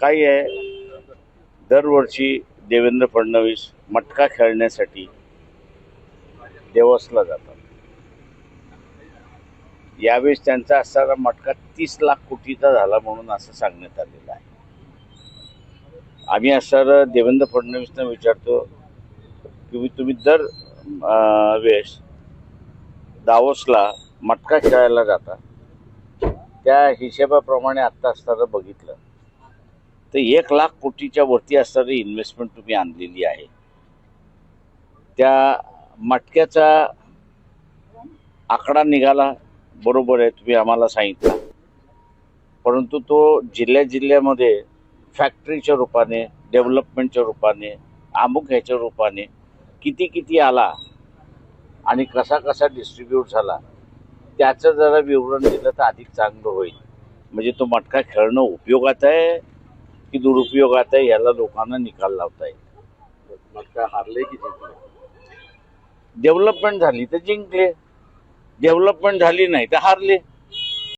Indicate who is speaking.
Speaker 1: काय आहे, दरवर्षी देवेंद्र फडणवीस मटका खेळण्यासाठी देवसला जातात. यावेळेस त्यांचा असणारा मटका 30 लाख कोटीचा झाला म्हणून असं सांगण्यात आलेलं आहे. आम्ही असणारा देवेंद्र फडणवीसना विचारतो की तुम्ही दर वेळेस दावोसला मटका खेळायला जाता, त्या हिशेबाप्रमाणे आत्ता असताना बघितलं तर 1 लाख कोटीच्या वरती असणारी इन्व्हेस्टमेंट तुम्ही आणलेली आहे. त्या मटक्याचा आकडा निघाला, बरोबर आहे, तुम्ही आम्हाला सांगितलं, परंतु तो जिल्ह्यामध्ये फॅक्टरीच्या रूपाने, डेव्हलपमेंटच्या रूपाने, अमुक ह्याच्या रूपाने किती आला आणि कसा डिस्ट्रीब्यूट झाला त्याचं जरा विवरण दिलं तर अधिक चांगलं होईल. म्हणजे तो मटका खेळणं उपयोगात आहे की दुरुपयोगात आहे याला लोकांना निकाल लावता येईल.
Speaker 2: मटका हारले की जिंकले?
Speaker 1: डेव्हलपमेंट झाली तर जिंकले, डेव्हलपमेंट झाली नाही तर हारले.